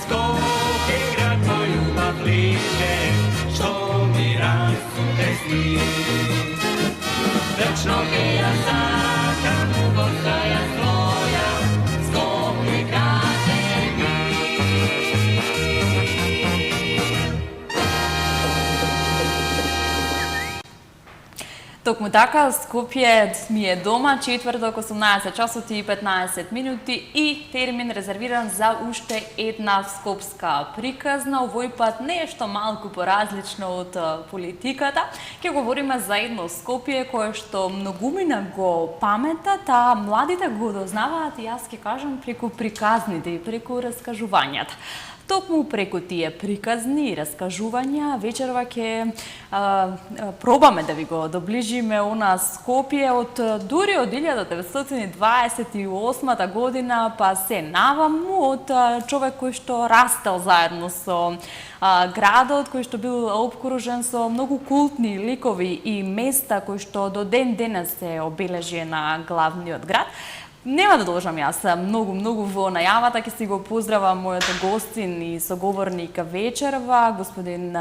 Скопје град мој љубав лише, што ми расуте сни. Вечно ке ја сакам, госта ја своја, Скопје граде ми. Токму така, Скопје ми е дома, четврток 18 часот и 15 минути и термин резервиран за уште една скопска приказна. Овој пат нешто малку поразлично од политиката. Ќе говориме за едно Скопје кое што многумина го паметат, а младите го дознаваат и јас ќе кажам преку приказните и преку раскажувањата. Токму преку тие приказни и раскажувања, вечерва ќе пробаме да ви го доближиме она Скопје од дури од 1928 година па се наваму, од човек кој што растел заедно со градот, кој што бил обкружен со многу култни ликови и места кои што до ден денес се обележи на главниот град. Нема да должам јас многу во најавата, ќе си го поздравам мојот гостин и соговорник вечерва, господин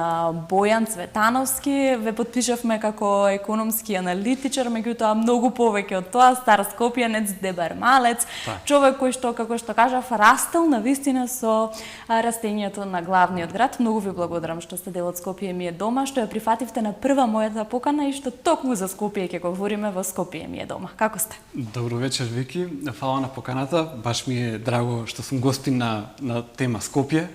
Бојан Цветановски. Ве потпишавме како економски аналитичар, меѓутоа многу повеќе од тоа, стар скопјанец, дебар малец, човек кој што, како што кажав, растел навистина со растењето на главниот град. Многу ви благодарам што сте дел од Скопје ми е дома, што ја прифативте на прва мојата покана и што токму за Скопје ќе говориме во Скопје ми е дома. Како сте? Добро вечер, Вики. Фала на поканата. Баш ми е драго што сум гостин на тема Скопје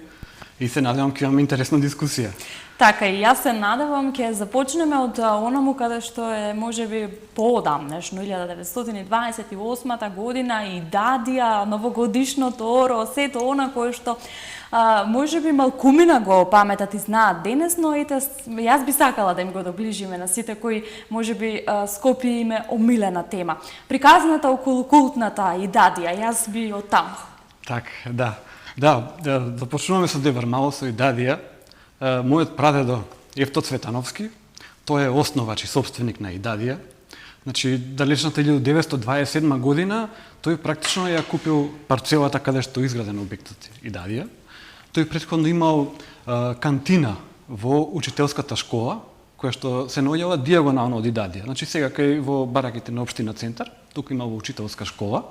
и се надевам ќе имаме интересна дискусија. Така и јас се надевам ќе започнеме од онаму каде што е можеби поодамнешно 1928 година и Дадија, новогодишното оро, сето она кое што можеби малкумина го паметат и знаат денес, но ете, јас би сакала да им го доближиме на сите кои можеби Скопје им е омилена тема. Приказната околу култната и Дадија, јас би од таму. Така, да. Да, започнуваме со Дебар Малец и Дадија. Мојот прадедо Евто Цветановски, тој е основач и собственик на Идадија. Значи, далечната 1927 година, тој практично ја купил парцелата каде што изграден објектот Идадија. Тој претходно имал кантина во учителската школа, која што се наоѓала диагонално од Идадија. Значи, сега кај во бараките на општина Центар, тука имало учителска школа.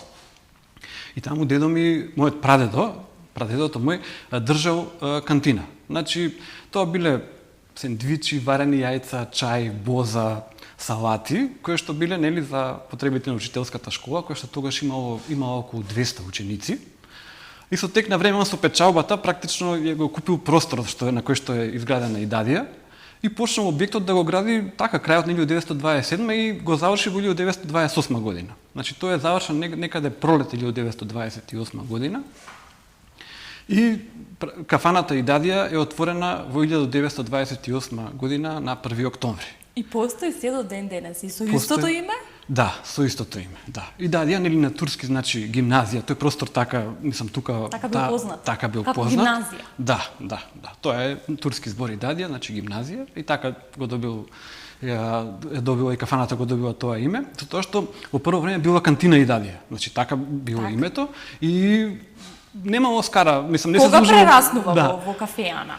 И таму дедо ми, мојот прадедото мој, држал кантина. Значи, тоа биле сендвичи, варени јајца, чај, боза, салати, кои што биле нели за потребите на учителската школа, која што тогаш имало околу 200 ученици. И со тек на време со печалбата практично ја го купил просторот на кој што е изградена Идадија и почнал објектот да го гради така крајот на 1927 и го заврши во 1928 година. Значи тоа е завршен некаде пролет 1928 година. И кафаната Идадија е отворена во 1928 година на 1 октомври. И постои се до ден денес и со истото име? Да, со истото име, да. Идадија нели на турски значи гимназија, тој простор така, мислам тука така бил познат. Така бил како познат. Гимназија. Да. Тоа е турски збор Идадија, значи гимназија и така го добил добила и кафаната го добила тоа име, затоа што во прво време била кантина Идадија. Значи така било името и немало скара, мислам, не се служува. Кога прераснува во кафеана?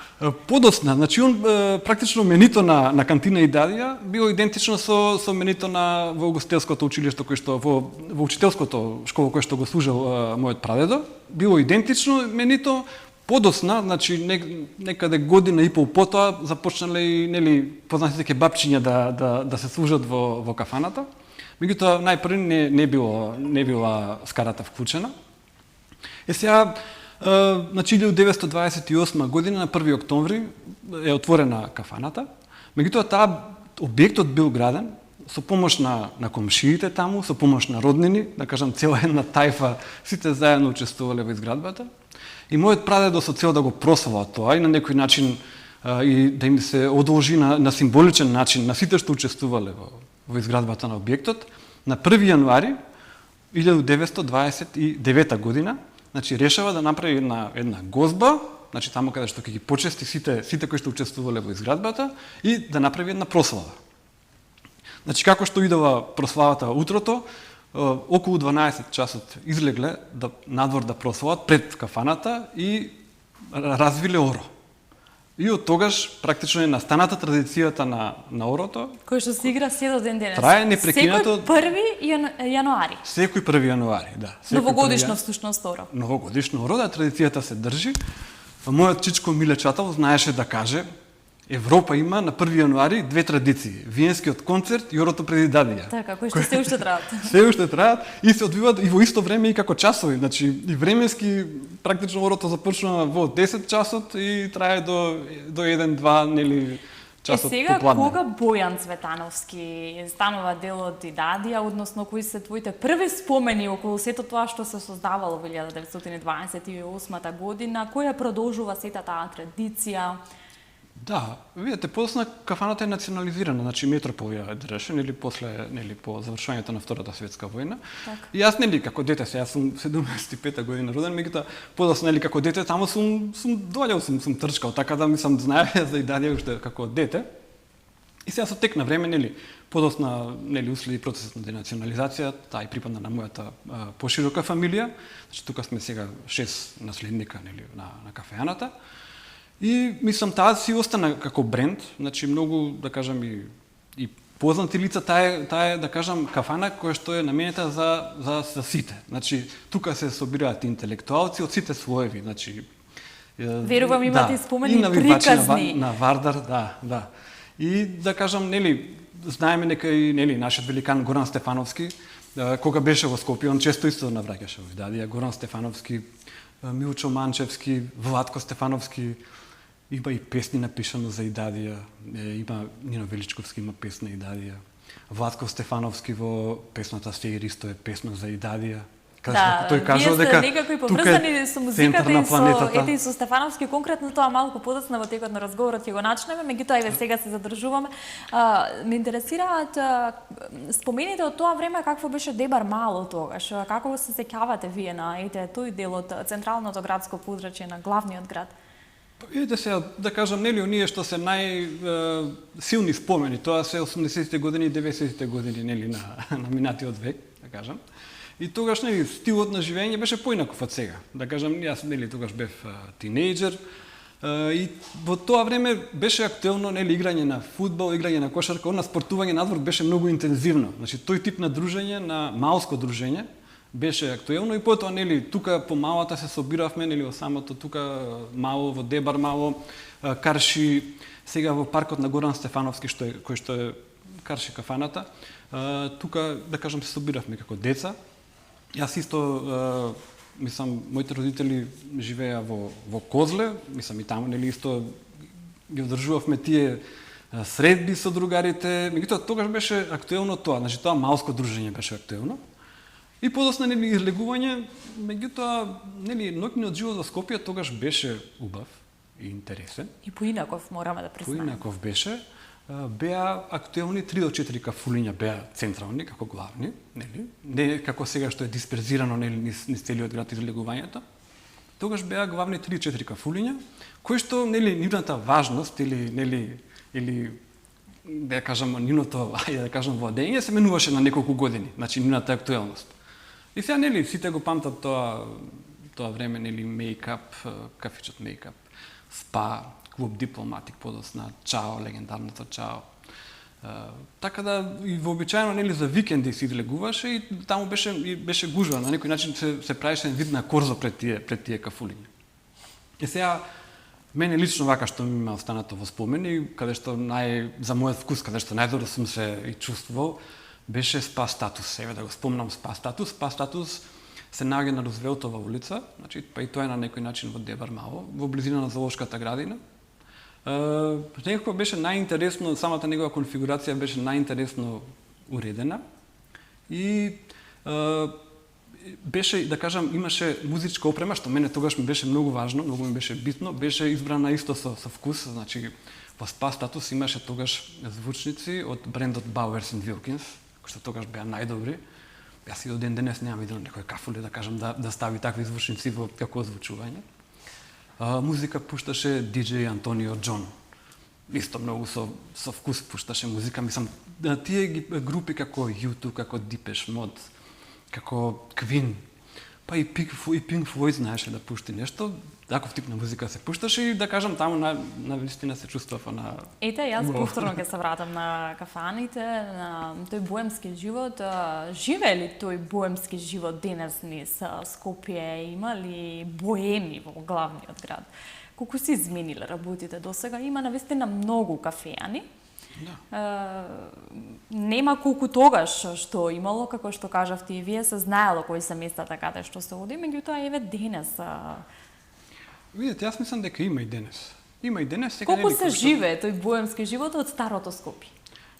Подосна, значи он практично менито на кантина Идадија било идентично со менито на во угостителското училиште кој што во учителското школа кој што го служел мојот прадедо, било идентично менито. Подосна, значи некаде година и пол потоа започнале и нели познатите кебапчиња да се служат во кафаната. Меѓутоа најпрви не била скарата вклучена. Е сега, значи 1928 година на 1 октомври е отворена кафаната. Меѓутоа таа објектот бил граден со помош на комшиите таму, со помош на роднини, да кажам цела една тајфа, сите заедно учествувале во изградбата. И мојот прадедо со цел да го прослава тоа и на некој начин и да им се одолжи на символичен начин на сите што учествувале во изградбата на објектот, на 1 јануари 1929 година, значи решава да направи една гозба, значи таму каде што ќе ги почести сите кои што учествувале во изградбата и да направи една прослава. Значи како што идела прославата утрото, околу 12 часот излегле надвор да прослават пред кафаната и развиле оро. И од тогаш практично е настаната традицијата на орото. Кој што се игра се до ден денес. Трае непрекинато. Секој 1 јануари. Секој 1 јануари, да. Новогодишно всушност оро. Новогодишно оро, да, традицијата се држи. Мојот чичко Миле Чатал знаеше да каже Европа има на 1 јануари 2 традиции. Виенскиот концерт и орото преди дадија. Така, кои што се уште траат. Се уште траат и се одвиваат и во исто време и како часови. Значи, и временски практично орото започнува во 10 часот и трае до 1-2, нели, часот сега, попладне. кога Бојан Цветановски станува дел од Идадија, односно кои се твоите први спомени околу сето тоа што се создавало во 1928 година, која продолжува сета таа традиција? Да, видите, подосна кафаната е национализирана, значи Метропол ја држеше, нели после, нели по завршувањето на Втората светска војна. Так. И јас нели како дете, јас сум 75 година роден, меѓутоа подосна нели како дете таму сум доаѓал, сум трчкал, така да мислам знаев за Идадија уште како дете. И сега со тек на време, нели, подосна, нели, уследи процесот на денационализација, таа и припадна на мојата поширока фамилија. Значи тука сме сега 6 наследника, нели, на кафеаната. И мислам таа си остана како бренд, значи многу да кажам и познати лица, таа е да кажам кафана која што е наменета за сите. Значи тука се собираат интелектуалци од сите слоеви, значи Верувам имате и спомени приказни на Вардар, да. И да кажам, нели, знаеме нека и нели нашиот великан Горан Стефановски, кога беше во Скопје, он често исто навраќаше во Идадија, Горан Стефановски, Милчо Манчевски, Владко Стефановски, има и песни напишано за Идадија, има Нино Величковски има песна Идадија. Владко Стефановски во песната Сеир исто е песна за Идадија. Да, тој кажал дека некако поврзани со музиката и со со Стефановски, конкретно тоа малку подоцна во текот на разговорот ќе го начнеме, меѓутоа еве сега се задржуваме. Ме интересираат спомените од тоа време какво беше Дебар Мало тогаш, како се сеќавате вие на тој дел од централното градско подрачје на главниот град? Видите сега, да кажам, нели, оние што се најсилни спомени, тоа се 80-те години и 90-те години, нели, на минатиот век, да кажам. И тогаш, нели, стилот на живење беше поинаков од сега. Да кажам, јас, нели, тогаш бев тинејџер, и во тоа време беше актуелно, нели, играње на фудбал, играње на кошарка, на спортување надвор беше многу интензивно. Значи, тој тип на дружење, на малско дружење, беше актуелно и потоа, нели, тука по малата се собиравме, нели, во самото тука мало, во Дебар Мало, Карши, сега во паркот на Горан Стефановски, кој што е Карши кафаната, тука, да кажам, се собиравме како деца. Јас исто, мислам, моите родители живеа во Козле, мислам и таму, нели, исто ги одржувавме тие средби со другарите, меѓутоа тогаш беше актуелно тоа, значи тоа малско дружење беше актуелно. И подосна, нели, излегување, меѓутоа, нели, ноќниот живот во Скопје тогаш беше убав и интересен. И поинаков, мораме да признаеме. Поинаков беше. Беа актуелни 3 до 4 кафулиња беа централни, како главни, нели? Не како сега што е дисперзирано, нели, низ целиот град излегувањето. Тогаш беа главни 3-4 кафулиња, кои што, нели, нивната важност или да кажам нивното, да кажам владење се менуваше на неколку години, значи нивната актуелност. И сега, нели, сите го памтат тоа време, нели, мејкап, кафичот мејкап, спа, клуб Дипломатик, подосна Чао, легендарното Чао. Така да и вообичаено, нели, за викенди се излегуваше и таму беше гужва, на некој начин се правеше вид на корзо пред тие кафулиња. И сега мене лично вака што ми има останато во спомени, каде што за мојот вкус, каде што најдобро сум се и чувствувал, беше Спа Статус. Еве да го спомнам Спа Статус. Спа Статус се наоѓа на Рузвелтова улица, значи па и тоа е на некој начин во Дебар Мало, во близина на Зоолошката градина. Некако беше најинтересно, самата негова конфигурација беше најинтересно уредена и беше, да кажам, имаше музичка опрема, што мене тогаш ми беше многу важно, многу ми беше битно, беше избрана исто со вкус, значи во Спа Статус имаше тогаш звучници од брендот Bowers & Wilkins, кои што тогаш беа најдобри. Јас и до ден денес немам видел некој кафуле, да кажам, да стави такви звучници во како озвучување. Музика пушташе DJ Антонио Джон. Исто многу со вкус пушташе музика. Мислам, тие групи како U2, како Depeche Mode, како Queen, Па и Pink Floyd знаеше да пушти нешто, таков тип на музика се пушташе и да кажам таму на вистина се чувствува на... Ете, јас повторно ќе се вратам на кафаните, на тој боемски живот. Живее ли тој боемски живот денес низ Скопје? Има ли боеми во главниот град? Колку се измениле работите досега? Има навистина многу кафеани. Да. Нема колку тогаш што имало, како што кажавте и вие, се знаело кои се местата каде што се оди, меѓутоа еве денес. Видете, јас мислам дека има и денес. Има и денес. Сега Колку се живее тој боемски живот од старото Скопје?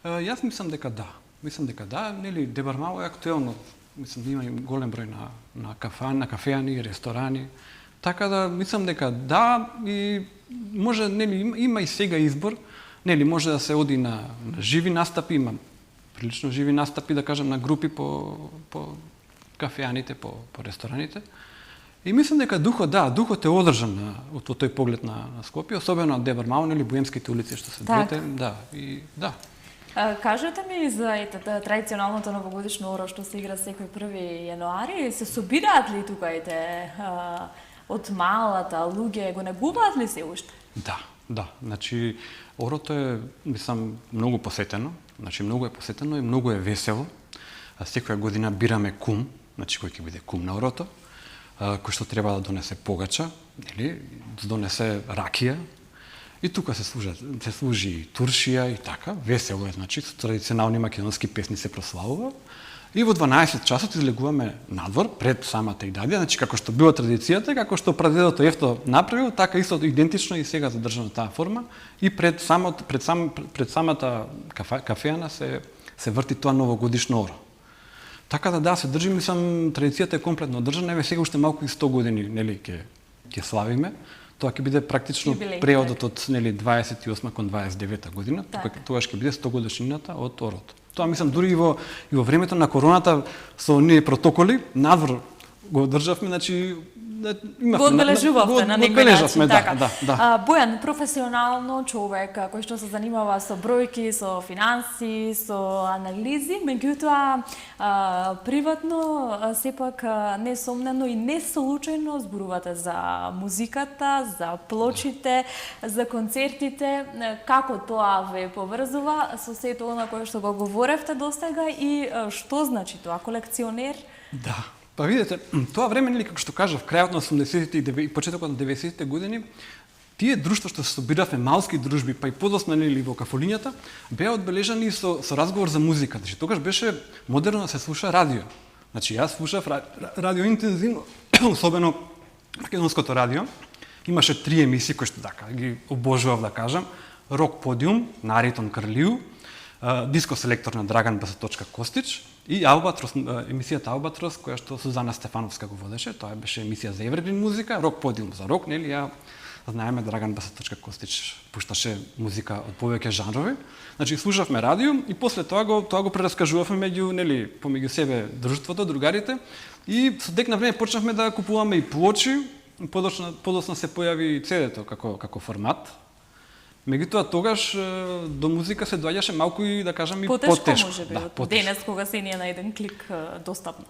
Јас мислам дека да. Мислам дека да, нели Дебармало е актуелно. Мислам да има и голем број на кафеани, ресторани. Така да мислам дека да и може нели има и сега избор. Нели може да се оди на живи настапи, има прилично живи настапи, да кажам, на групи по кафеаните, по рестораните. И мислам дека духот е одржан од тој поглед на Скопје, особено на Дебармало, нели боемските улици што се двете, да. Кажете ми за традиционалното новогодишно оро што се игра секој 1 јануари, се собираат ли тука од малата луѓе, го негуваат ли се уште? Да, значи орото е, мислам, многу посетено, значи многу е посетено и многу е весело. Секоја година бираме кум, значи кој ќе биде кум на орото, кој што треба да донесе погача, нели, да донесе ракија. И тука се служи туршија и така, весело е, значи, со традиционални македонски песни се прославува. И во 12 часот излегуваме надвор пред самата идадија, значи како што била традицијата, како што прадедото Ефто направил, така исто идентично и сега задржана таа форма и пред самата кафеана се врти тоа новогодишно оро. Така да се држи, мислам, традицијата е комплетно одржана, еве сега уште малку и 100 години, нели, ќе славиме. Тоа ќе биде практично преодот од, нели, 28 кон 29 година, тогаш ќе биде 100 годишнината од орото. Тоа мислам дури и во времето на короната со оние протоколи надвор го одржавме, значи го одбележувавте на некој начин, така. Да. Бојан, професионално човек кој што се занимава со бројки, со финанси, со анализи, меѓутоа приватно сепак несомнено и не случајно зборувате за музиката, за плочите, за концертите, како тоа ве поврзува со сето она кое што го говоревте досега и што значи тоа, колекционер? Да. Па видите, тоа време, нели, како што кажав, крајот на 80-тите и почетокот на 90-тите години, тие друштва што се собиравме, малски дружби, па и подоцна, нели, во кафолињата, беа одбележани со разговор за музика. Значи, тогаш беше модерно да се слуша радио. Значи, јас слушав радио интензивно, особено македонското радио. Имаше 3 емисии кои што така ги обожував да кажам: Рок подиум на Аритон Крлију, Диско селектор на Драган Костич и Албатрос, емисијата Албатрос, која што Сузана Стефановска го водеше. Тоа беше емисија за еврегрин музика, рок подиум за рок, нели, ја знаеме Драган Костич пушташе музика од повеќе жанрови. Значи слушавме радио и после тоа го прераскажувавме помеѓу себе друштвото, другарите, и со тек на време почнавме да купуваме и плочи, подоцна се појави CD-то како формат. Меѓутоа тогаш до музика се доаѓаше малку и, да кажам, и потешко. Потешко може би, денес кога се ни е на еден клик достапно.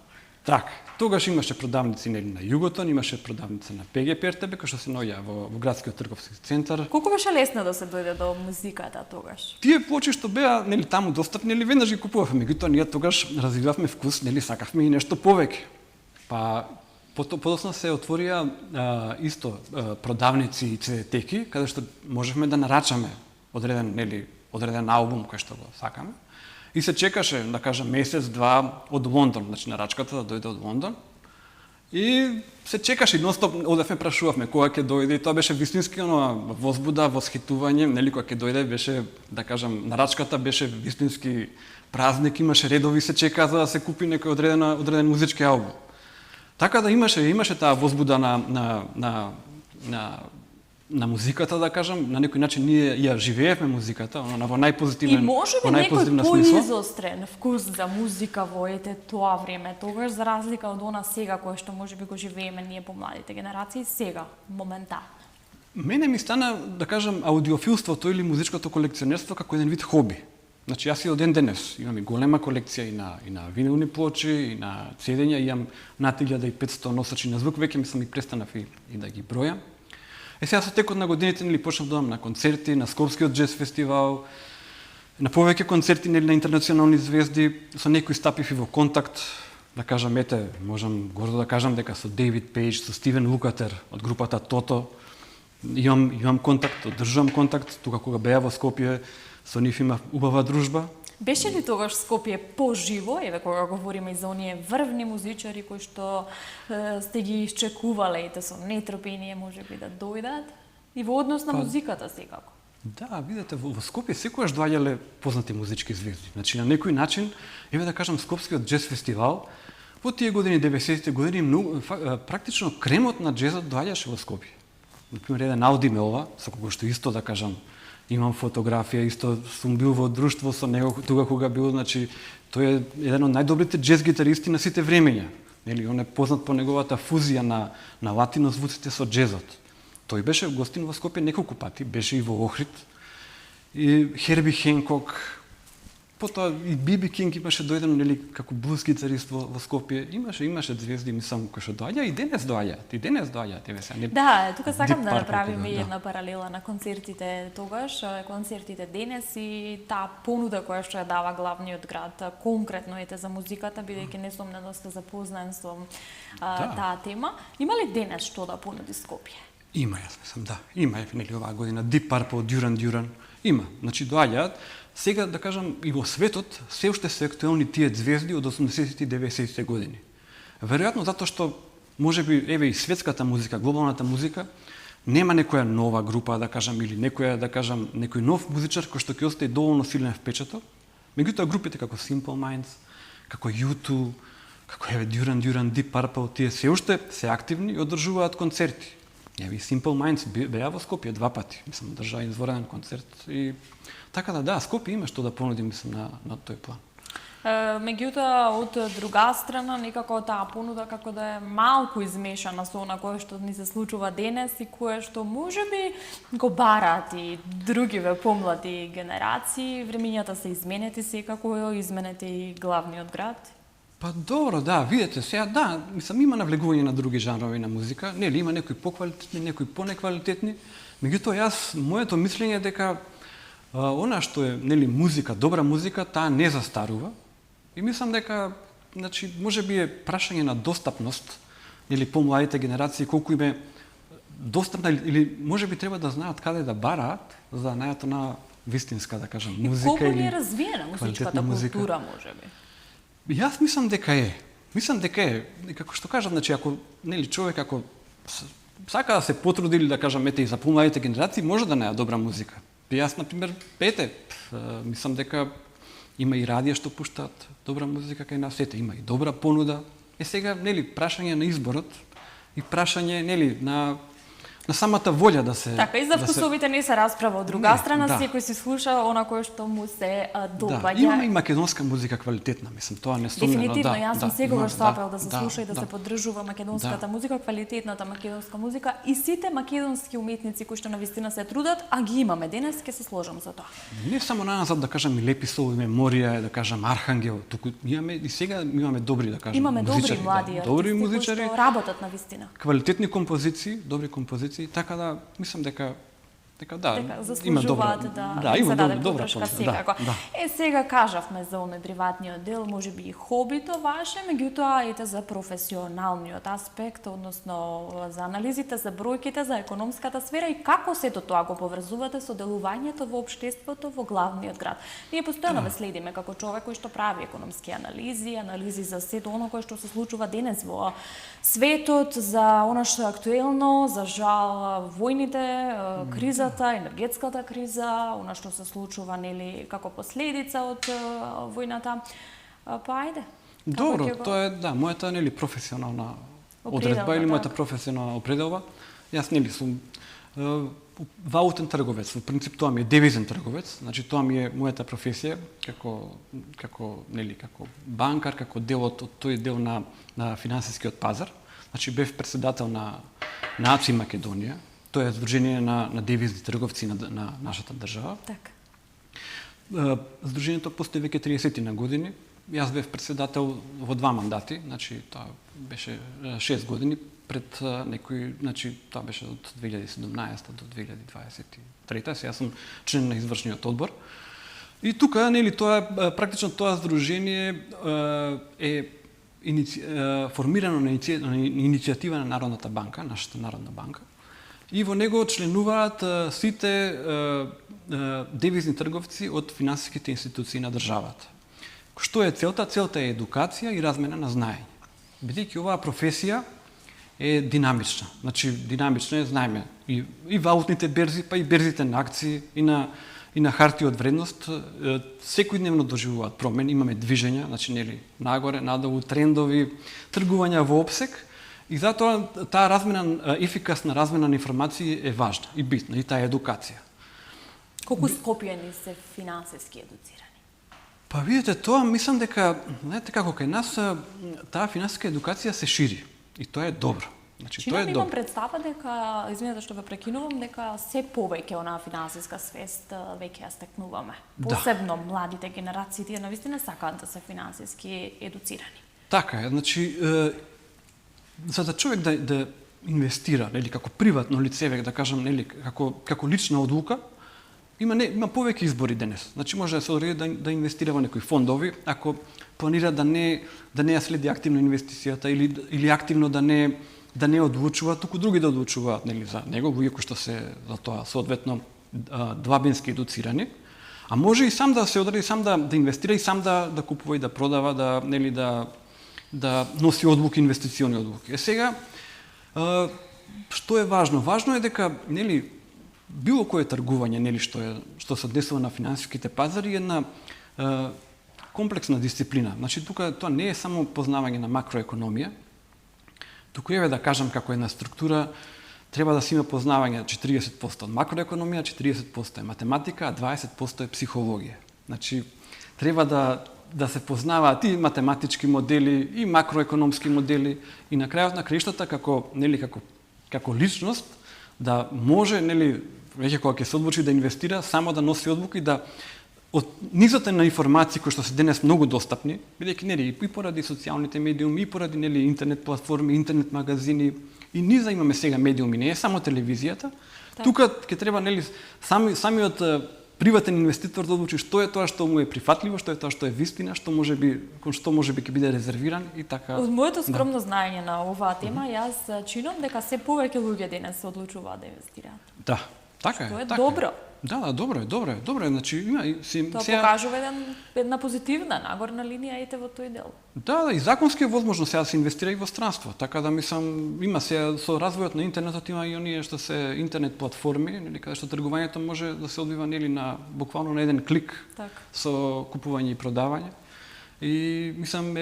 Така, тогаш имаше продавници на Југотон, имаше продавница на ПГ РТБ, кој што се наоѓа во градскиот трговски центар. Колку беше лесно да се дојде до музиката тогаш? Тие плочи што беа таму достапни, веднаш ги купувавме, меѓутоа ние тогаш развивавме вкус, сакавме и нешто повеќе. Па подоцна се отворија исто продавници и цедетеки, каде што можевме да нарачаме одреден албум кој што го сакаме. И се чекаше, да кажам, месец-два од Лондон, значи нарачката да дојде од Лондон. И се чекаше, едностоп одевме прашувавме кога ќе дојде, и тоа беше вистински возбуда, восхитување, кога ќе дојде беше, да кажам, нарачката беше вистински празник, имаше редови, се чека за да се купи некој одреден музички албум. Така да имаше таа возбуда на музиката, да кажам, на некој начин ние ја живеевме музиката, во најпозитивен смисла. И може би некој поизострен вкус за музика во тоа време, тогаш за разлика од она сега кој што може би го живееме ние помладите генерации сега, моментално. Мене ми стана, да кажам, аудиофилството или музичкото колекционерство како еден вид хоби. Значи јас и од ден денес имам и голема колекција и на винилни плочи, и на цедења, имам над 1500 носачи на звук, веќе мислам и престанав и да ги бројам. Сега со текот на годините нели почнав да одам на концерти, на Скопскиот джез фестивал, на повеќе концерти нели на интернационални звезди, со некои стапив и во контакт, да кажам, можам гордо да кажам дека со Дейвид Пејдж, со Стивен Лукатер од групата Тото, имам контакт, одржувам контакт, тука кога беа во Скопје, со нив имав убава дружба. Беше ли тогаш Скопје поживо, еве кога говориме и за оние врвни музичари кои што сте ги исчекувале и со нетрпение можеби да дојдат? И во однос на музиката секако? Да, видете, во Скопје секогаш доаѓале познати музички звезди. Значи, на некој начин, еве да кажам, Скопскиот джез фестивал, во тие години, 90-те години, практично кремот на джезот доаѓаше во Скопје. Например, еден Ауди Мелва, со кого што исто, да кажам, имам фотографија, исто сум бил во друштво со него тука кога бил, значи, тој е еден од најдобрите джез гитаристи на сите времења. Нели, он е познат по неговата фузија на латино звуците со джезот. Тој беше гостин во Скопје неколку пати, беше и во Охрид, и Херби Хенкок, потоа и Биби Кинг имаше дојдено нели како блуз гитарист во Скопје, имаше звезди, мислам, кои што доаѓа и денес доаѓаат, еве сега. Да, тука сакам да направиме една паралела на концертите тогаш, концертите денес и таа понуда која што ја дава главниот град, конкретно ете за музиката, бидејќи несомнено сте запознаен со таа тема. Има ли денес што да понуди Скопје? Има, јас мислам, да. Има, нели, оваа година Deep Purple, Duran Duran. Има. Значи, доаѓаат. Сега, да кажам, и во светот, се уште се актуелни тие звезди од 80-ти и 90-ти години. Веројатно затоа што, можеби, еве и светската музика, глобалната музика, нема некоја нова група, да кажам, или некој нов музичар кој што ќе остане доволно силен впечаток. Меѓутоа, групите како Simple Minds, како U2, како еве Duran Duran, Deep Purple, тие се уште се активни и одржуваат концерти. Еве Simple Minds беа во Скопје 2 пати, мислам, држаа изворен концерт и така да, Скопје има што да понуди, мислам, на тој план. Меѓутоа, од друга страна, некако таа понуда како да е малку измешана со она кое што ни се случува денес и кое што можеби го бараат и другиве помлади генерации. Времењата се изменети секако, изменете и главниот град. Па добро, да, видете, сега да, мислам, има навлегување на други жанрови на музика, нели има некои поквалитетни, некои понеквалитетни, меѓутоа јас моето мислење е дека она што е, нели, музика, добра музика, таа не застарува. И мислам дека, значи, можеби е прашање на достапност, нели, помладите генерации колку им е достапна или можеби треба да знаат каде да бараат за да најдат на вистинска, да кажам, музика или колку не е развиена музичката култура, можеби. Јас мислам дека е. Како што кажав, значи, ако, нели, човек ако сака да се потруди или да кажам, ете и за помладите генерации, може да најде добра музика. Јас, например, мислам дека има и радија што пуштаат добра музика кај нас, има и добра понуда. Сега, нели, прашање на изборот и прашање, нели, на самата волја да се... Така, и за вкусовите не се расправа. Од друга страна, секој си слуша она кое што му се допаѓа. Да, има и македонска музика квалитетна, мислам, тоа несомнено. Дефинитивно, јас сум секогаш сапел да се слуша и да се поддржува македонската музика, квалитетната македонска музика и сите македонски уметници кои што навистина се трудат, а ги имаме денес, ќе се сложам за тоа. Не само назад, да кажам, и Лепи Сол, и Меморија, да кажам, Архангел, туку имаме и сега имаме добри, да кажам, имаме музичари, добри млади добри артисти музичари, кои што работат навистина. Квалитетни композиции, добри композиции, така да мислам дека има добра, има добра секако. Сега кажавме за овој приватниот дел, можеби и хобито ваше, меѓутоа ете за професионалниот аспект, односно за анализите, за бројките, за економската сфера и како сето тоа го поврзувате со делувањето во општеството во главниот град. Ние постојано ве следиме како човек кој што прави економски анализи за сето оно кое што се случува денес во светот, за она што е актуелно, за жал војните, кризата, енергетската криза, она што се случува нели како последица од војната. Па ајде. Добро, тоа е мојата нели професионална одредба или мојата професионална определба. Јас нели сум валутен трговец, во принцип тоа ми е девизен трговец, значи тоа ми е мојата професија како банкар, како дел од тој дел на финансискиот пазар. Значи бев председател на АЦИ Македонија. Тоа е здружение на девизни трговци на нашата држава. Така. Сдруженијето постои веќе 30 на години. Јас бев председател во 2 мандати, значи тоа беше 6 години пред некој, значи тоа беше од 2017 до 2023. Сега сум член на извршниот одбор. И тука, нели, тоа практично тоа сдружение е формирано на иницијатива на Народната банка, нашата Народна банка. И во него членуваат сите девизни трговци од финансиските институции на државата. Што е целта? Целта е едукација и размена на знаење. Бидејќи оваа професија е динамична. Значи, динамична е, знаеме, и валутните берзи, па и берзите на акции, и на хартија од вредност, секојдневно доживуваат промени, имаме движења, значи, нели, нагоре, надолу, трендови, тргувања во опсек, и затоа таа размена, ефикасна размена на информации е важна и битна, и таа едукација. Колку скопјани се финансиски едуцирани? Па видите, тоа мислам дека, знаете како, кај нас таа финансиска едукација се шири и тоа е добро. Значи, тоа е имам добро. представа дека, извинете што ве прекинувам, дека се повеќе онаа финансиска свест веќе ја стекнуваме. Посебно младите генерации, тие навистина сакаат да се финансиски едуцирани. Така е, значи, за да човек да инвестира, нели, како приватно лице, да кажам, нели, како лична одлука, има повеќе избори денес. Значи може да се одреди да инвестира во некои фондови, ако планира да не ја следи активно инвестицијата или активно да не одлучува, туку други да одлучуваат, нели, за него, луѓе кои што се за тоа соодветно длабински едуцирани. А може и сам да се одреди, сам да инвестира и сам да купува и да продава, да носи одлуки, инвестициони одлуки. Сега што е важно? Важно е дека, нели, било кое тргување, нели, што се десува на финансиските пазари е една комплексна дисциплина. Значи тука тоа не е само познавање на макроекономија, туку еве да кажам како една структура треба да се има познавање 40% од макроекономија, 40% е математика, а 20% е психологија. Значи треба да се познаваат и математички модели, и макроекономски модели, и на крајот на краиштата како личност да може, нели, веќе кога ќе се одлучи да инвестира, само да носи одлуки, да од низата на информации кои што се денес многу достапни, бидејќи, нели, и поради социјалните медиуми, и поради, нели, интернет платформи, интернет магазини, и низа имаме сега медиуми, не е само телевизијата. Да. Тука ќе треба, нели, самиот приватен инвеститор да одлучи што е тоа што му е прифатливо, што е тоа што е вистина, што можеби ќе биде резервиран и така. Од моето скромно знаење на оваа тема, јас чинам дека се повеќе луѓе денес се одлучуваат да инвестираат. Да, така е. Тоа е така добро. Да, добро е, значи има и тоа покажува една позитивна нагорна линија ете во тој дел. Да, и законски е возможно сега да се инвестира и во странство, така да мислам има сега со развојот на интернетот има и оние што се интернет платформи, нели, каде што тргувањето може да се одвива, нели, на буквално на еден клик, со купување и продавање. И мислам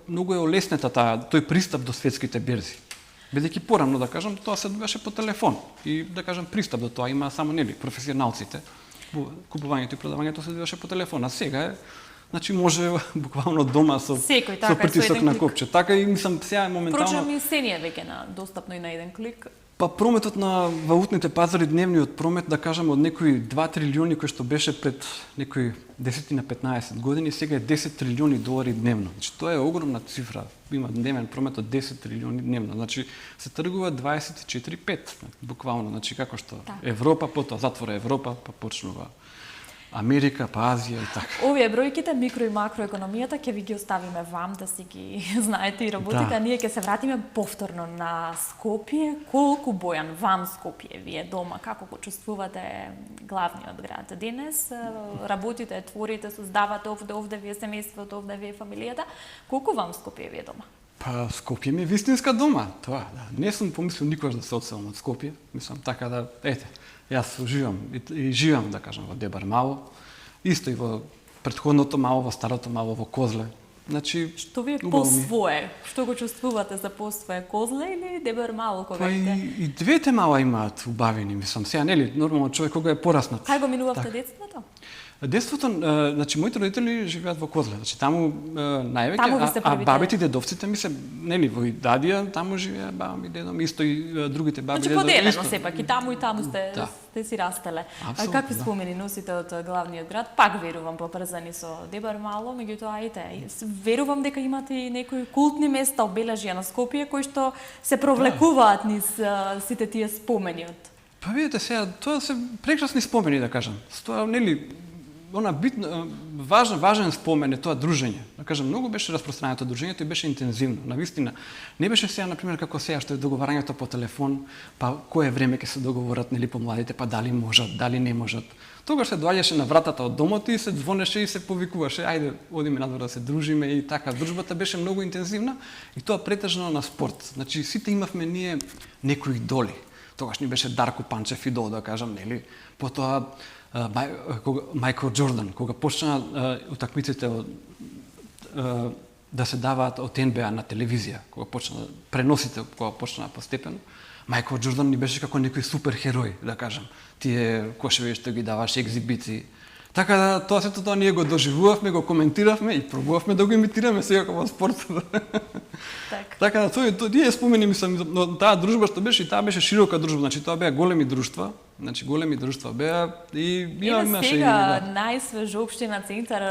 многу е олеснета тој пристап до светските берзи. Бидејќи порано, да кажам, тоа се одвиваше по телефон и, да кажам, пристап до тоа има само, нели, професионалците. Купувањето и продавањето се одвиваше по телефон, а сега е, значи може буквално дома со притисок на копче. Така и мислам сега моментално. Впрочем и се е веќе достапно и на еден клик. Па прометот на валутните пазари, дневниот промет, да кажам, од некои 2 трилиони кој што беше пред некои 10 на 15 години, сега е 10 трилиони долари дневно. Значи тоа е огромна цифра. Има дневен промет од 10 трилиони дневно. Значи се тргува 24/5 буквално, значи како што Европа, потоа затвора Европа, па почнува Америка, па Азија и така. Овие бројките, микро и макроекономијата, ќе ви ги оставиме вам да си ги знаете и работите, а ние ќе се вратиме повторно на Скопје. Колку бојан вам Скопје вие дома, како го чувствувате главниот град денес? Работите, творите, создавате овде вие семејството, овде вие фамилијата. Колку вам Скопје вие дома? Па Скопје ми е вистинска дома, тоа. Не сум помислил никогаш да се одселам од Скопје. Мислам така да, ете, јас уживам и живеам, да кажам, во Дебар Мало, исто и во претходното Мало, во старото Мало, во Козле. Значи, што ви е по-свое? Што го чувствувате за по-свое, Козле или Дебар Мало кога и двете мала имаат убавини, мислам. Сега нели нормално човек кога е пораснат. Кај го минувавте детството? Детството, значи моите родители живеат во Козле, значи таму највеќе, Таму ви сте а првите. бабите и дедовците ми се, нели, во Идадија, таму живеа баба ми, дедо ми, исто и другите баби и Значи дедо. поделено исто. сепак и таму сте Да. сте си растеле. Апсолутно, Какви да. спомени носите од главниот град? Пак верувам поврзани со Дебар Мало, меѓутоа ајте, верувам дека имате и некои култни места, обележја на Скопје кои што се провлекуваат низ сите тие спомени од. Па видите сега, тоа се прекрасни спомени, да кажам. Тоа, нели, она битно, важен спомен е тоа дружење. Да кажам, многу беше распространето дружењето и беше интензивно. Навистина, не беше сега, например, како сега, што е договарањето по телефон, па кое време ќе се договорат, нели, помладите, па дали можат, дали не можат. Тогаш се доаѓаше на вратата од домот и се звонеше и се повикуваше, ајде, одиме надвор да се дружиме и така. Дружбата беше многу интензивна и тоа претежно на спорт. Значи, сите имавме ние некои идоли. Тогаш ни беше Дарко Панчев идол, да кажам, нели? Потоа Мајкл Џордан, кога почна утакмиците да се даваат од НБА на телевизија, кога почна преносите, кога почна постепено, Мајкл Џордан ни беше како некој супер херој, да кажам. Тие кошеви што ги даваше екзибиции. Така да тоа сето тоа ние го доживувавме, го коментиравме и пробувавме да го имитираме сега во спортот. Така да тие спомени мислам, но таа дружба што беше, и таа беше широка дружба, значи тоа беа големи друштва, беа и имаше сега најсвежо општина Центар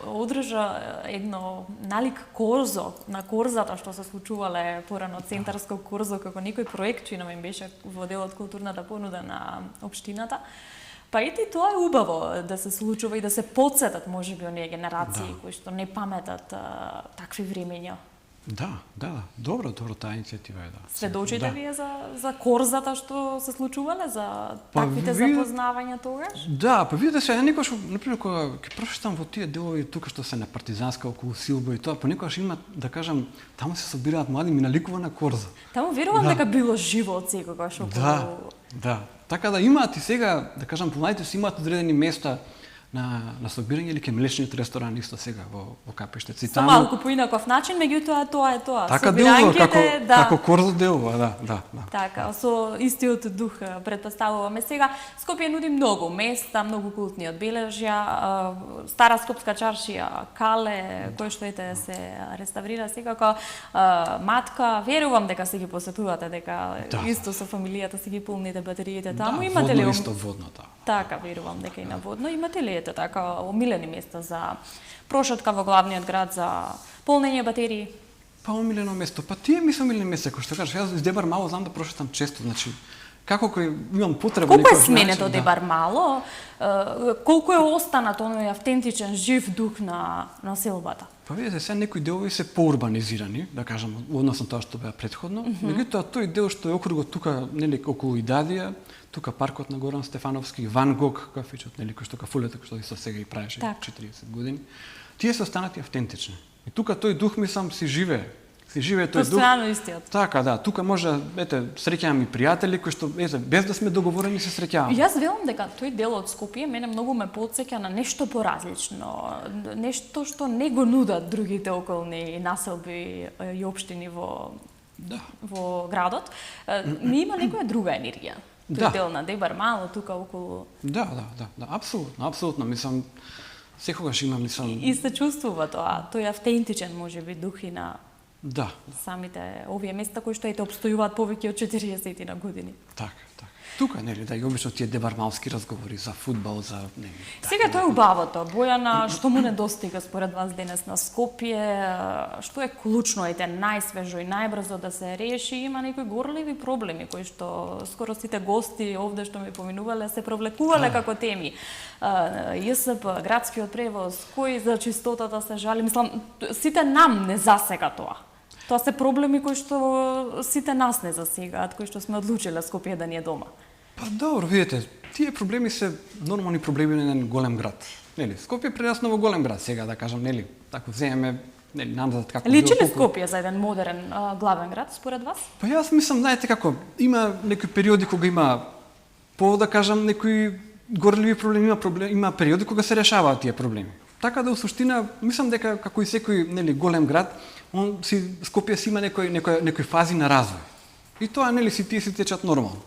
одржа едно налик корзо на корзата што се случувале порано Центарско корзо како некој проект што нам беше во делот културната понуда на општината. Па и тоа е убаво да се случува и да се потсетат можеби оние генерации кои што не паметат такви времења. Да, добро таа иницијатива е, да. Сведочите вие за корзата што се случувале, за таквите запознавања тогаш? Да, па видите сега, некојаш, например, кога ќе прошетам во тие делови тука што се на Партизанска околу Силбо и тоа, понекогаш има, да кажам, таму се собираат млади, ми наликува на корза. Таму верувам дека било живо од секогаш околу. Да. Така да имаат и сега, да кажам, помладите си имаат одредени места на собирање или ке млечниот ресторан исто сега во Капештец. Со малку поинаков начин, меѓутоа тоа е тоа. Така делува, како корзо делува, да. Така, со истиот дух претпоставуваме. Сега Скопје нуди многу места, многу култни одбележја, Стара Скопска чаршија, Кале, кој што се реставрира секако, Матка, верувам дека се ги посетувате, дека исто со фамилијата се ги полните батериите таму. Имате ли водно, да. Така, верувам дека и на водно. Имате ли така омилени места за прошетка во главниот град, за полнење батерии? Па омилено место, па тие ми се омилени места, кој што кажеш, јас из Дебар Мало знам да прошетам често, значи како кој имам потреба некој. Колку е сменето Дебар Мало? Колку е останат оној автентичен жив дух на селбата? Па видите, сега некои делови се поурбанизирани, да кажам, односно тоа што беа претходно. Меѓутоа тој дел што е округот тука, нели околу Идадија, тука паркот на Горан Стефановски, Ван Гог кафичот, нели кој што кафулето кој што исто сега и правеше 40 години. Тие се останати автентични. И тука тој дух мислам си живее тој дух. Постојано истиот. Така, да, тука може, среќавам и пријатели кои што, без да сме договорени се среќаваме. Јас велам дека тој дел од Скопје мене многу ме потсеќа на нешто поразлично, нешто што не го нудат другите околни населби и општини во градот. Ми има некоја друга енергија. Тој дел на Дебар Мало тука околу. Да, апсолутно, мислам секогаш имам И се чувствува тоа, тој автентичен можеби дух и на самите овие места кои што обстојуваат повеќе од 40 на години. Така. Тука, нели, да, и обично тие дебармалски разговори за фудбал, за нели. Сега тоа е убавото. Бојана, што му недостига според вас денес на Скопје? Што е клучно, најсвежо и најбрзо да се реши? Има некои горливи проблеми кои што скоро сите гости овде што ми поминувале се провлекувале како теми. ЈСП, градскиот превоз, кој за чистотата се жали, мислам, сите нам не засега тоа. Тоа се проблеми кои што сите нас не засегаат, кои што сме одлучиле Скопје да ни е дома. Па добро, видите, тие проблеми се нормални проблеми на еден голем град. Нели, Скопје прерасно во голем град сега, да кажам, нели, тако земеме, нели, назад како личи ли Скопје за еден модерен главен град според вас? Па јас мислам, знаете како, има некои периоди кога има да кажам, некои горливи проблеми, има периоди кога се решаваат тие проблеми. Така да, у суштина, мислам дека како и секој, нели, голем град, Скопје си има некои фази на развој. И тоа, нели, тие си течат нормално.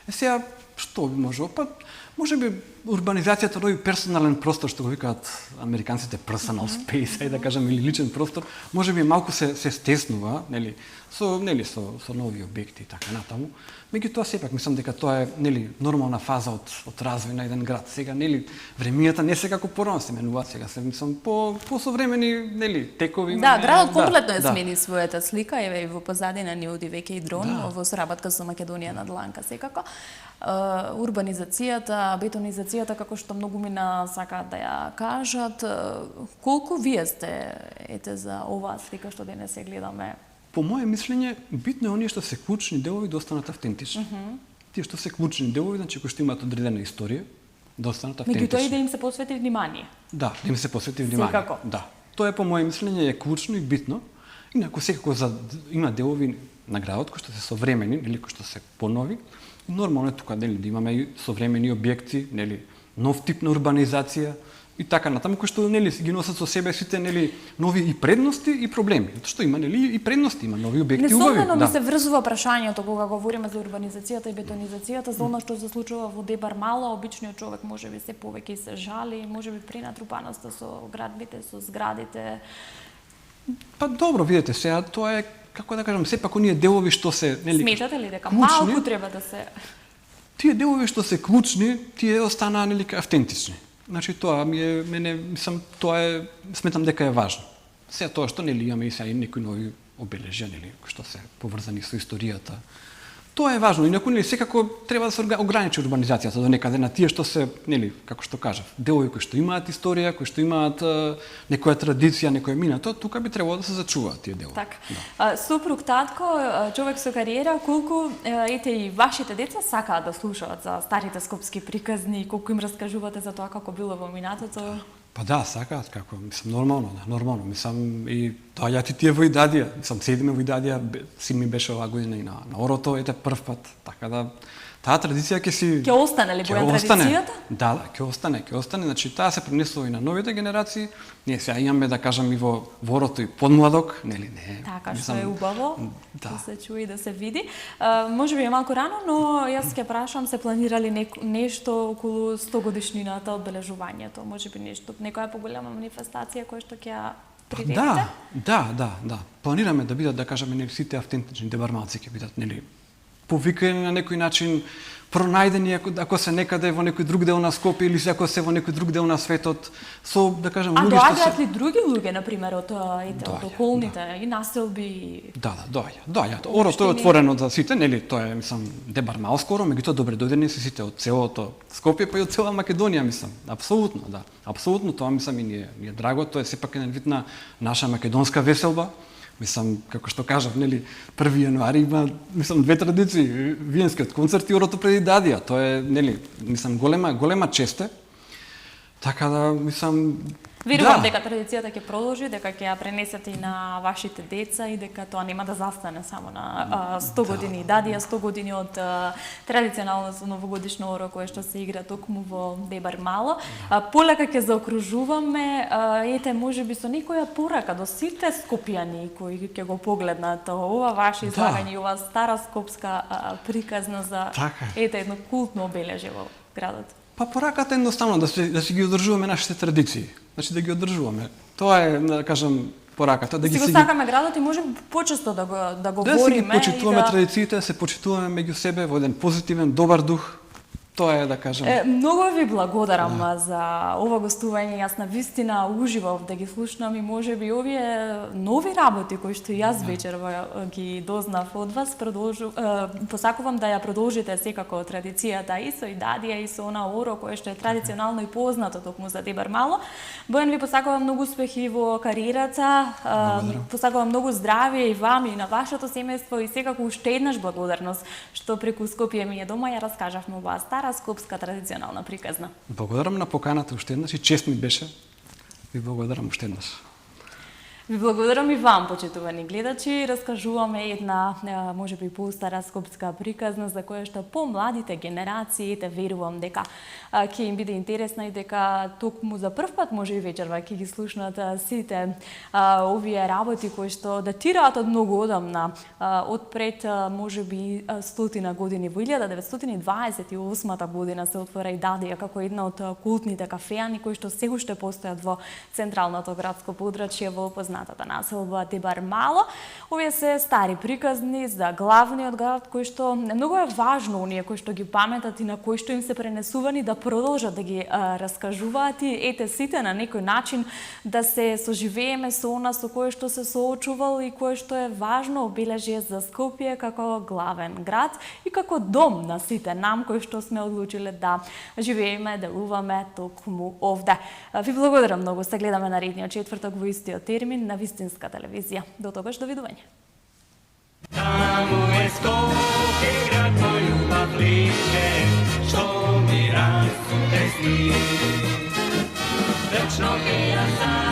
Сега, што Што би можело? Па, може би урбанизацијата роди персонален простор, што го викаат американците personal space, да кажам, или личен простор, може би малку се стеснува, со нови објекти и така натаму. Меѓутоа сепак мислам дека тоа е нормална фаза од развој на еден град. Сега времињата не се како порано се менуваат, сега се мислам по современи текови. Да, градот комплетно ја смени својата слика, еве и во позадина ни оди веќе и дрон во соработка со Македонија на дланка секако. Урбанизацијата, бетонизацијата, како што многу мина сакаат да ја кажат, колку вие сте за оваа слика што денес ја гледаме? По моје мислење, битно е оние што се клучни делови да останат автентични. Тие што се клучни делови, значи кои што имаат одредена историја, да останат автентични. Меѓутоа и да им се посвети внимание. Да, да им се посвети внимание. Секако. Да. Тоа е по моје мислење е клучно и битно. Инаку секако има делови на градот кои што се современи, или кои што се понови. Нормално е тука да имаме и современи објекти, нов тип на урбанизација и така натаму, кои што ги носат со себе сите нови и предности и проблеми. Затоа што има и предности, има нови објекти убави. Несомнено ми се врзува прашањето кога говориме за урбанизацијата и бетонизацијата, за она што се случува во Дебар мало, обичниот човек можеби се повеќе се жали, можеби пренатрупаноста со градбите, со зградите. Па добро, видете, сега тоа е, како да кажам, сепак оние делови што се, Сметате ли дека клучни, малку треба да се... Тие делови што се клучни, тие останаа автентични. Значи тоа сметам дека е важно. Сега тоа што имаме и сега и некои нови обележја, што се поврзани со историјата. Тоа е важно, инаку секако треба да се ограничи урбанизацијата до некаде на тие што се, како што кажав, делови кои што имаат историја, кои што имаат некоја традиција, некоја минато, тука би требало да се зачуваат тие делови. Така. Супруг, татко, човек со кариера, колку и вашите деца сакаат да слушаат за старите скопски приказни, колку им раскажувате за тоа како било во минатото? Па да, сакаат, нормално. Мислам, и доаѓаат и тие во Идадија. Седиме во Идадија, син ми беше оваа година и на Орото, прв пат. Така да, таа традиција ќе остане ли боја традицијата? Да, ќе остане. Значи, таа се пренесува и на новите генерации. Ние сега имаме, да кажам, и во Орото и подмладок, не. Така, што е убаво, да се чуе и да се види. Може би е малку рано, но јас ќе прашам, се планирали нешто околу 100 годишнината одбележувањето? Може би нешто, некоја поголема манифестација која што ќе приредите? Да. Планираме да бидат, да кажеме, сите автентични дебармалци ќе бидат, повикани на некој начин, пронајдени ако се некаде во некој друг дел на Скопје или ако се во некој друг дел на светот, со, да кажем, луѓе што се... доаѓаат ли други луѓе, например, од околните и населби? Да, доаѓаат. Орото е отворено за сите, тоа е, Дебар мал скоро, меѓутоа добре дојдени се сите од целото Скопје, па и од цела Македонија, апсолутно, да. Апсолутно, тоа, и ни е драго, тоа е сепак еден вид на наша македонска веселба. Како што кажав, 1 јануари има, две традиции, виенскиот концерт и Орото пред Идадија. Тоа е, голема чест е. Така да, верувам дека традицијата ќе продолжи, дека ќе ја пренесете и на вашите деца и дека тоа нема да застане само на 100 години Идадија, 100 години од традиционалното новогодишно оро кое што се игра токму во Дебар мало. Полека ќе заокружуваме, можеби со некоја порака до сите скопјани кои ќе го погледнат ова ваше излагање и ова стара скопска приказна за едно култно обележје во градот. Па пораката е едноставно да си ги одржуваме нашите традиции. Значи да ги одржуваме. Тоа е, да кажам, пораката. Да си го сакаме градот и може почесто да говориме. Да си ги почитуваме традициите, да се почитуваме меѓу себе во еден позитивен, добар дух. Тоа е, да кажам. Многу ви благодарам за ова гостување. Јас на вистина уживав да ги слушнам и можеби овие нови работи кои што јас вечерва ги дознав од вас, посакувам да ја продолжите секако традицијата и со Идадија и со она оро кое што е традиционално и познато токму за Дебар мало. Бојан, ви посакувам многу успехи во кариерата. Посакувам многу здравје и вам и на вашето семејство и секако уште еднаш благодарност што преку Скопје ми е дома ја раскажавме оваа стара скопска традиционална приказна. Благодарам на поканата уште еднаш и чест ми беше. Ви благодарам уште еднаш. Ви благодарам и вам, почитувани гледачи. Раскажуваме една, можеби постара скопска приказна за која што помладите генерации, верувам дека ќе им биде интересна и дека токму за прв пат може и вечерва ќе ги слушнат сите овие работи кои што датираат од многу одамна, од пред можеби 100 години. Во 1928 година се отвора Идадија како една од култните кафеани кои што се уште постојат во централното градско подрачје во познатата населба Дебар Мало. Овие се стари приказни за главниот град кои што многу е важно оние кои што ги паметат и на кои што им се пренесувани да продолжат да ги раскажуваат и ете сите на некој начин да се соживееме со она со кое што се соочувал и кое што е важно обележие за Скопје како главен град и како дом на сите нам кои што сме одлучиле да живееме, делуваме токму овде. Ви благодарам многу, се гледаме наредниот четврток во истиот термин на Вистинска телевизија. До тогаш, довидување. Таму е Скопје, град мој љубав лише, што ми расте сни. Вечно ќе ја